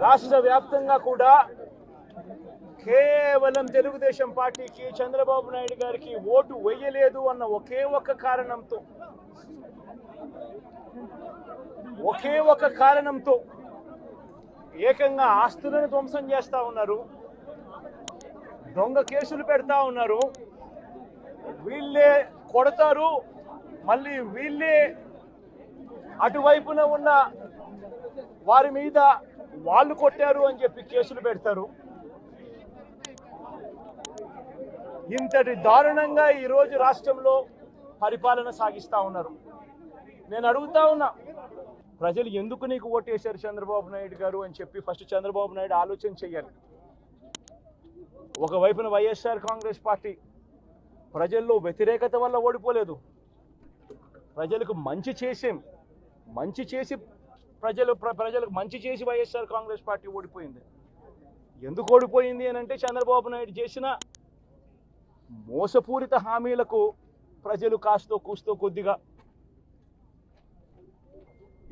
రాష్ట్ర వ్యాప్తంగా కూడా కేవలం తెలుగుదేశం పార్టీకి చంద్రబాబు నాయుడు గారికి ఓటు వేయలేదు అన్న ఒకే ఒక కారణంతో ఏకంగా ఆస్తులను ధ్వంసం చేస్తా ఉన్నారు, దొంగ కేసులు పెడతా ఉన్నారు. వీళ్ళే కొడతారు, మళ్ళీ వీళ్ళే అటువైపున ఉన్న వారి మీద వాళ్ళు కొట్టారు అని చెప్పి కేసులు పెడతారు. ఇంతటి దారుణంగా ఈరోజు రాష్ట్రంలో పరిపాలన సాగిస్తా ఉన్నారు. నేను అడుగుతా ఉన్నా, ప్రజలు ఎందుకు నీకు ఓటేశారు చంద్రబాబు నాయుడు గారు అని చెప్పి ఫస్ట్ చంద్రబాబు నాయుడు ఆలోచన చేయాలి. ఒకవైపున వైఎస్ఆర్ కాంగ్రెస్ పార్టీ ప్రజల్లో వ్యతిరేకత వల్ల ఓడిపోలేదు, ప్రజలకు మంచి చేసి ప్రజలకు మంచి చేసి వైఎస్ఆర్ కాంగ్రెస్ పార్టీ ఓడిపోయింది. ఎందుకు ఓడిపోయింది అని అంటే చంద్రబాబు నాయుడు చేసిన మోసపూరిత హామీలకు ప్రజలు కాస్తో కూస్తో కొద్దిగా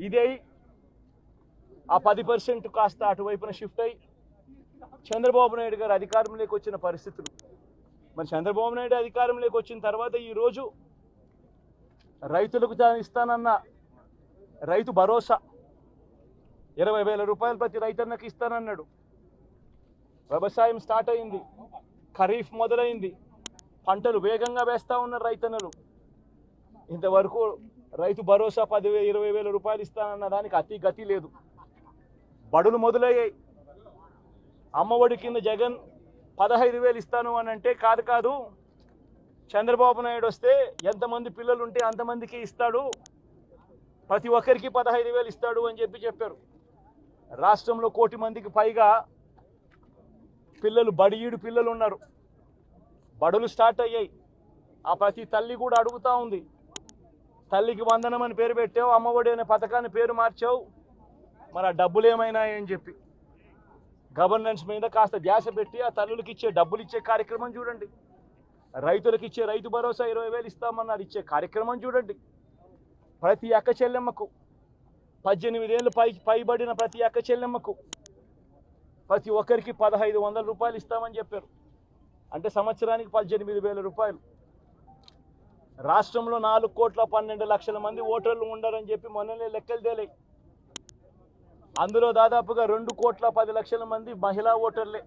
ఇదే ఆ 10% కాస్త అటువైపున షిఫ్ట్ అయ్యి చంద్రబాబు నాయుడు గారు అధికారంలోకి వచ్చిన పరిస్థితులు. మరి చంద్రబాబు నాయుడు అధికారంలోకి వచ్చిన తర్వాత ఈరోజు రైతులకు ఇస్తానన్న రైతు భరోసా 20,000 రూపాయలు ప్రతి రైతన్నకి ఇస్తానన్నాడు. వ్యవసాయం స్టార్ట్ అయింది, ఖరీఫ్ మొదలైంది, పంటలు వేగంగా వేస్తూ ఉన్నారు రైతన్నలు. ఇంతవరకు రైతు భరోసా 10,000-20,000 రూపాయలు ఇస్తానన్న దానికి అతి గతి లేదు. బడులు మొదలయ్యాయి. అమ్మఒడి కింద జగన్ 15,000 ఇస్తాను అని అంటే కాదు, చంద్రబాబు నాయుడు వస్తే ఎంతమంది పిల్లలు ఉంటే అంతమందికి ఇస్తాడు, ప్రతి ఒక్కరికి 15,000 ఇస్తాడు అని చెప్పారు. రాష్ట్రంలో 1 కోటి మందికి పైగా పిల్లలు బడియీడు పిల్లలు ఉన్నారు. బడులు స్టార్ట్ అయ్యాయి. ఆ ప్రతి తల్లి కూడా అడుగుతూ ఉంది, తల్లికి వందనం అని పేరు పెట్టావు, అమ్మఒడి అనే పథకాన్ని పేరు మార్చావు, మరి ఆ డబ్బులు ఏమైనాయని చెప్పి గవర్నెన్స్ మీద కాస్త ధ్యాస పెట్టి ఆ తల్లులకు ఇచ్చే డబ్బులు ఇచ్చే కార్యక్రమం చూడండి. రైతులకు ఇచ్చే రైతు భరోసా 20,000 ఇస్తామన్నారు, ఇచ్చే కార్యక్రమం చూడండి. ప్రతి అక్క చెల్లెమ్మకు 18 ఏళ్ళు పైబడిన ప్రతి అక్క చెల్లెమ్మకు ప్రతి ఒక్కరికి 1,500 రూపాయలు ఇస్తామని చెప్పారు. అంటే సంవత్సరానికి 18,000 రూపాయలు. రాష్ట్రంలో 4,12,00,000 మంది ఓటర్లు ఉండారని చెప్పి మొన్ననే లెక్కలు తేలాయి. అందులో దాదాపుగా 2,10,00,000 మంది మహిళా ఓటర్లే.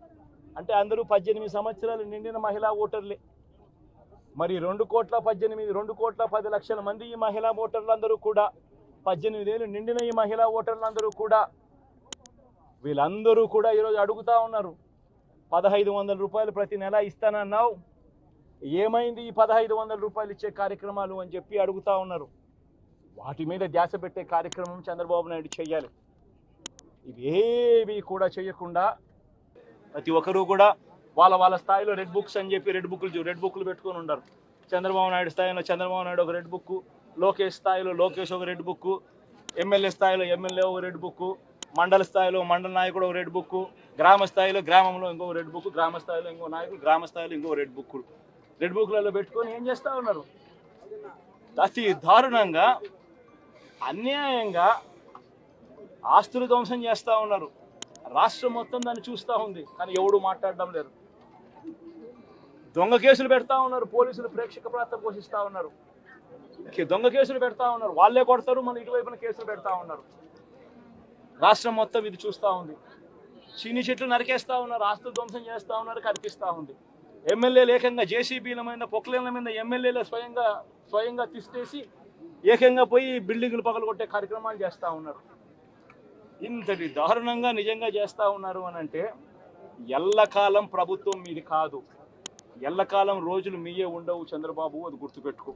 అంటే అందరూ 18 సంవత్సరాలు నిండిన మహిళా ఓటర్లే. మరి 2,10,00,000 మంది ఈ మహిళా ఓటర్లందరూ కూడా 18 ఏళ్ళు నిండిన ఈ మహిళా ఓటర్లందరూ కూడా వీళ్ళందరూ కూడా ఈరోజు అడుగుతా ఉన్నారు, 1,500 రూపాయలు ప్రతి నెల ఇస్తానన్నావు, ఏమైంది ఈ 1,500 రూపాయలు ఇచ్చే కార్యక్రమాలు అని చెప్పి అడుగుతా ఉన్నారు. వాటి మీద ధ్యాస పెట్టే కార్యక్రమం చంద్రబాబు నాయుడు చేయాలి. ఇవేవి కూడా చేయకుండా ప్రతి ఒక్కరూ కూడా వాళ్ళ స్థాయిలో రెడ్ బుక్స్ అని చెప్పి రెడ్ బుక్లు పెట్టుకొని ఉన్నారు. చంద్రబాబు నాయుడు స్థాయిలో చంద్రబాబు నాయుడు ఒక రెడ్ బుక్, లోకేష్ స్థాయిలో లోకేష్ ఒక రెడ్ బుక్, ఎమ్మెల్యే స్థాయిలో ఎమ్మెల్యే ఒక రెడ్ బుక్, మండల స్థాయిలో మండల నాయకుడు ఒక రెడ్ బుక్, గ్రామ స్థాయిలో గ్రామంలో ఇంకో రెడ్ బుక్, గ్రామ స్థాయిలో ఇంకో నాయకుడు గ్రామ స్థాయిలో ఇంకో రెడ్ బుక్లలో పెట్టుకొని ఏం చేస్తూ ఉన్నారు? అతి దారుణంగా అన్యాయంగా ఆస్తులు ధ్వంసం చేస్తూ ఉన్నారు. రాష్ట్రం మొత్తం దాన్ని చూస్తూ ఉంది, కానీ ఎవడు మాట్లాడడం లేదు. దొంగ కేసులు పెడతా ఉన్నారు, పోలీసులు ప్రేక్షక పాత్ర పోషిస్తూ ఉన్నారు. దొంగ కేసులు పెడతా ఉన్నారు, వాళ్ళే కొడతారు, మన ఇటువైపున కేసులు పెడతా ఉన్నారు. రాష్ట్రం మొత్తం ఇది చూస్తూ ఉంది. చీని చెట్లు నరికేస్తూ ఉన్నారు, ఆస్తులు ధ్వంసం చేస్తూ ఉన్నారు, కనిపిస్తూ ఉంది. ఎమ్మెల్యేలు ఏకంగా జేసీబీల మీద పొక్లేన్ల మీద ఎమ్మెల్యేలు స్వయంగా తీసేసి ఏకంగా పోయి బిల్డింగులు పగలగొట్టే కార్యక్రమాలు చేస్తూ ఉన్నారు. ఇంతటి దారుణంగా నిజంగా చేస్తూ ఉన్నారు అని అంటే ఎల్లకాలం ప్రభుత్వం మీది కాదు, ఎల్లకాలం రోజులు మీయే ఉండవు చంద్రబాబు, అది గుర్తుపెట్టుకో.